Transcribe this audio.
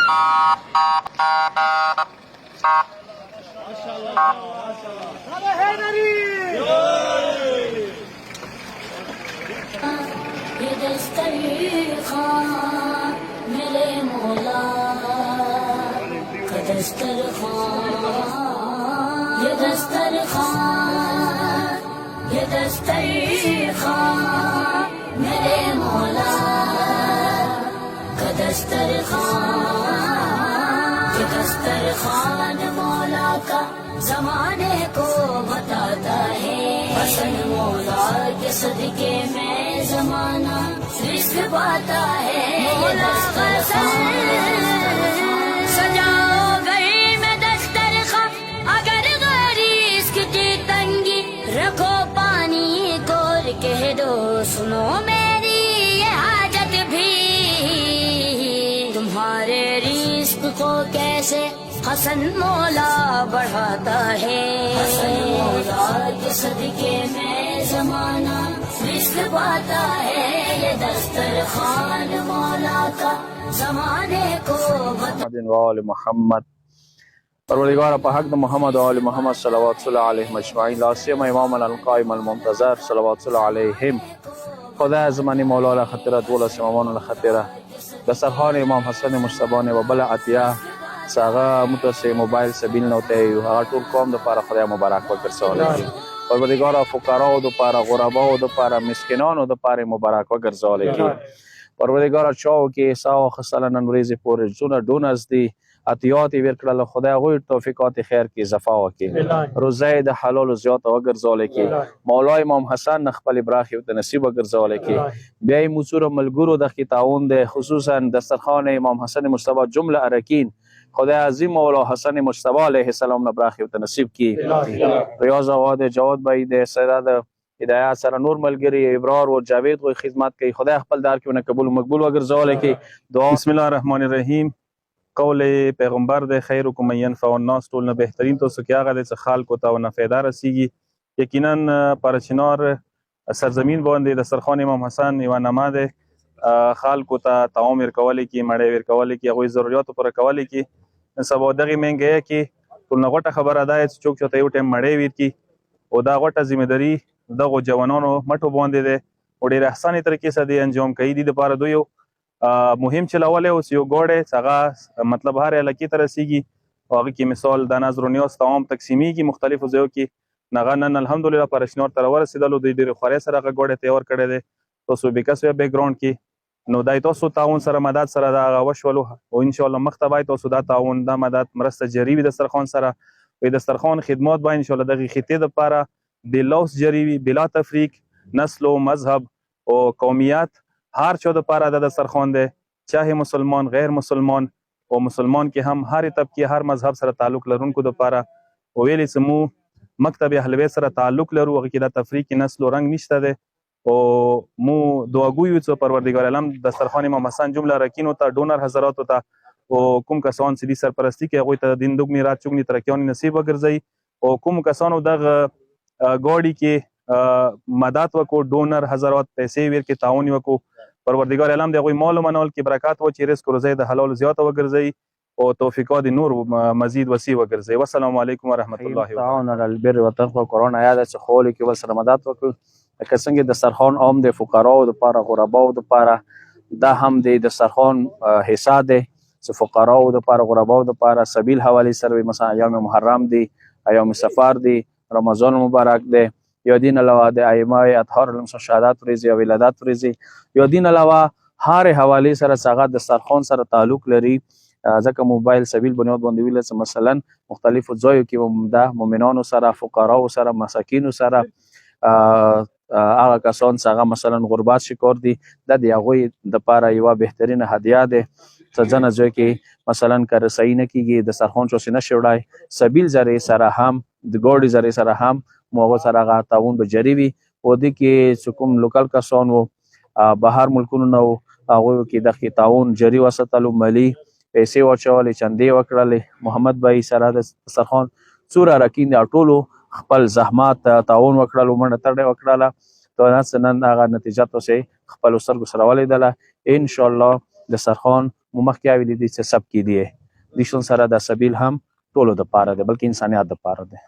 ये दस्तरखान मेरे मौला का दस्तरखान, ये दस्तरखान, ये दस्तरखान मेरे मौला का दस्तरखान, ये दस्तरखान मौला का जमाने को बताता है। हसन मौला के सदके में जमाना रिस्क पाता है। मौला सजाओ घर में दस्तरखान, अगर रिस्क की तंगी रखो पानी कोर कह दो, सुनो मेरी ये हाजत भी। तुम्हारे रिस्क को कैसे हसन मौला बढ़ाता है। हसन मौला के सदके में जमाना रिस्क पाता है। ये दस्तरखान मौला का जमाने को वाल मोहम्मद परवरदिगार पे हक मोहम्मद वाल मोहम्मद सल्लल्लाहु अलैहि मजमाइन लासिम इमाम अलकाइम अलमुंतजर सल्लल्लाहु अलैहिम। खुदा ज़मानी मौला ला खतरा दोला इमामान ला खतरा दस्तरखान इमाम हसन मुस्तफा ने वबला अतिया सागा मुतसे मोबाइल सबिल नोते हर टूर कौम दो पारा खुदा मुबारक वगरसोले। परवरदिगार फुकाराओ दो पारा गुरबाओ दो पारा मिस्किनान दो पारा मुबारक वगरसोले। परवरदिगार चाओ के साओ खसलन नूरेज़ पूरे जुना डोनर्स दी अतियाती ورکړل خدای غوی توفیقات خیر کی اضافه وکړي روزه د حلال زیات وګرځول کی مولا امام حسن خپل براخي د نصیب وګرځول کی بیا موصور ملګرو د تعاون د خصوصا دسترخوان امام حسن مصطفی جمله ارکین خدای عظیم مولا حسن مصطفی علیه السلام نه براخي د نصیب کی ریاض آباد جواد بھائی د سیداد هدایت سره نور ملګری ابرار او جاوید غوی خدمت کوي خدای خپل دار کې قبول مقبول وګرځول کی دعا بسم الله الرحمن الرحیم قول پیغمبر د خیرکم من ينفع الناس ټول نه بهترین تاسو کې هغه د خلکو ته نفعدار رسیږي یقینا پرچنار سرزمین باندې د سرخان امام حسن یو نامه ده خلکو ته تعاون ورکول کی مړې ورکول کی هغه ضرورت پر کول کی سبا دغه منګه کی ټول نه غټه خبره ده چې چوک چوته یو ټیم مړې ور کی او دا غټه ذمہ داری دغه جوانانو مټو باندې ده او ډېر احساني طریقې سره د انجام کوي د لپاره دوی مهم چلول اوس یو ګوړې څنګه مطلب هر علاقې ته رسیږي او هغه کې مثال د نظر و نیاز تمام تقسیمیږي مختلفو ځایو کې نغه نن الحمدلله پرشنور تر ورسېدلو دوی ډېرې خورې سره هغه ګوړې تیار کړی دی تاسو بیکسویه بیک ګراوند کې نو دای تاسو تعاون سره مدد سره دا وشولو او ان شاء الله مخته وای تاسو دا تعاون دا مدد مرسته جری وي دسترخوان سره وي دسترخوان خدمات به ان شاء الله دغه خطې لپاره بلا جری وي بلا تفریق نسل و مذهب او قومیت هر چا د پاره د دسترخوان دی چاہے مسلمان غیر مسلمان او مسلمان کې هم هر طبقه هر مذهب سره تعلق لرونکو د پاره ویلې سمو مکتب اهل بیت سره تعلق لرو هغه کې د تفریق نسل او رنگ نشته ده او مو دعاګویو چې پروردگار عالم دسترخوان امام حسن جمله رکینو ته ډونر حضرات ته او کوم کسان چې د سرپرستی کې هغه ته دین دوګنی رات چوغنی ترکیان نصیب وګرځي او کوم کسانو دغه ګاډي کې مدد وکړو ډونر حضرات پیسې ورکې تعاون وکړو پروردگار عالم د غوی مال و منال کې برکات و چې رزق روزي د حلال زیات وګرځي او توفیقات نور مزید وسیع وګرځي والسلام علیکم ورحمت الله وبرکاته تعاون علی البر والتقوى قرآن آیات چې خول کې وسره مدد وکړو لکه څنګه دسترخوان عام د فقراو لپاره غرباو لپاره دا هم د دسترخوان حصہ ده چې فقراو لپاره غرباو لپاره سبیل حواله سره مثلا ایام محرم دی ایام سفر دی رمضان مبارک دی یا دین علاوه د ائمه اطهار المشاهدات ورزي او ولادت ورزي یا دین علاوه هر حواله سره څنګه دسترخوان سره تعلق لري ځکه موبایل سبیل بنیاد باندې ویل مثلا مختلفو ځایو کې د مؤمنانو سره فقراو سره مساکینو سره هغه کسان څنګه مثلا غربت شکار دي د هغوی د لپاره یو بهترینه هدیه ده چې ځنه ځای کې مثلا کرسای نه کیږي دسترخوان شو نه شوړای سبیل ذریعہ سره هم د ګوډي ذریعہ سره هم موږ سره هغه تعاون به جری وي او د کې کوم لوکل کسان وو بهر ملکونو نو هغه کې د تعاون جری وساتلو مالی پیسې واچولې چندې وکړلې محمد بھائی سره د دسترخوان سوره راکین ټولو خپل زحمات تعاون وکړلو منډه ترډه وکړله تو نن هغه نتیجه تاسو خپل سرګو سره ولیدله ان شاء الله دسترخوان مو مخکې ویلي دي چې سب کې دی د شون سره د سبیل هم ټولو د پاره دی بلکې انسانیت د پاره دی